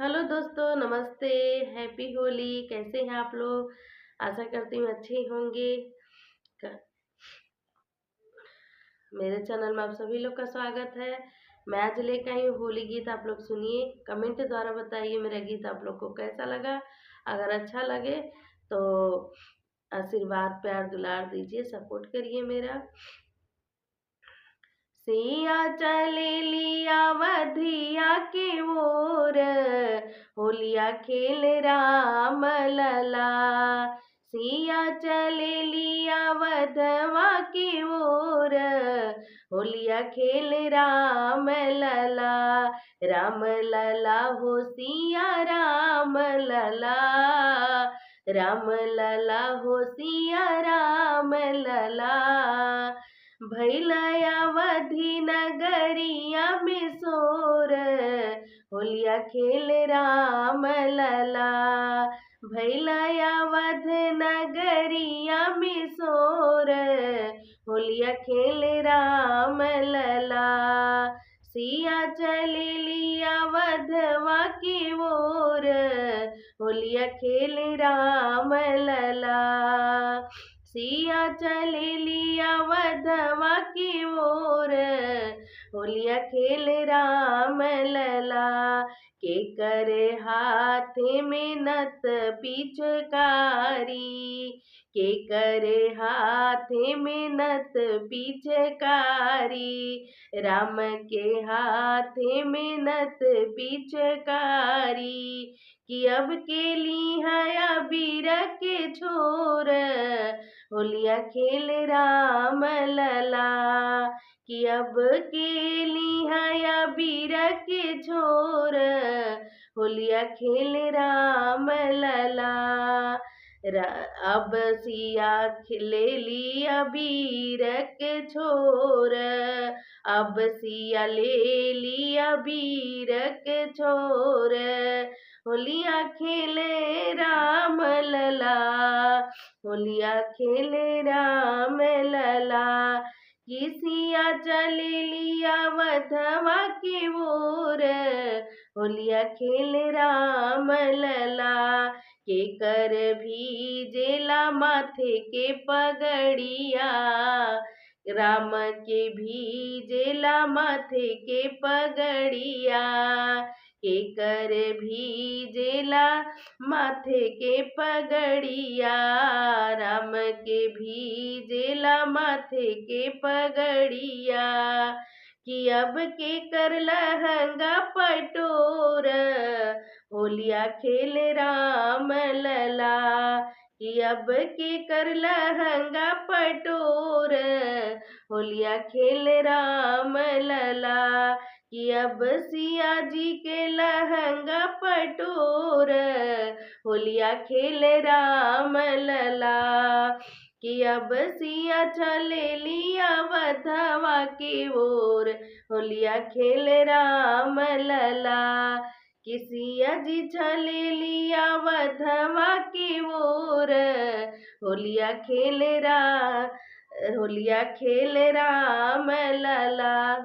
Hello दोस्तों, नमस्ते। Happy Holi. कैसे हैं आप लोग? आशा करती हूँ अच्छे ही होंगे। क- मेरे चैनल में आप सभी लोग का स्वागत है। मैं आज लेकर आई हूँ होली गीत। आप लोग सुनिए, कमेंट द्वारा बताइए मेरा गीत आप लोग को कैसा लगा। अगर अच्छा लगे तो आशीर्वाद, प्यार, दुलार दीजिए, सपोर्ट करिए मेरा। सिया चले लिया वधिया के ओर, होलिया खेल राम लला। सिया चले लिया वधवा के ओर, होलिया खेल राम लला। राम लला हो सिया राम लला, राम लला हो सिया राम लला। भैलया वधी नगरिया में सोर, होलिया खेल राम लला। भैलया वध नगरिया में सोर, होलिया खेल राम लला। सिया चले लिया वधवा की ओर, होलिया खेल राम लला। सिया चले लिया वधवा की ओर, होलिया खेल राम लला। के करे हाथ में नत पिचकारी, के करे हाथ में नत पिचकारी। राम के हाथ में नत पिचकारी, कि अब के ली है अबीर के छोर, होलिया खेल राम लला। कि अब के ली है अबीर के छोर, होलिया खेल राम लला। अब सिया ले ली अबीर के छोर, अब सिया ले ली अबीर के छोर, होलिया खेले राम लला, होलिया खेले राम लला। किसिया चले लिया वधवा की ओर, होलिया खेल राम लला। के कर भी जेला माथे के पगड़िया, राम के भी जेला माथे के पगड़िया। के कर भी जेला माथे के पगड़िया, राम के भी जेला माथे के पगड़िया। कि अब के कर लहंगा पटोर, होलिया खेल राम लला। कि अब के कर लहंगा पटोर, होलिया खेल राम लला। कि अब सिया जी के लहंगा पटोर, होलिया खेल राम लला। कि अब सिया चले लिया वधवा की ओर, होलिया खेल राम लला। कि सिया जी चले लिया वधवा की ओर, होलिया खेल राम लला।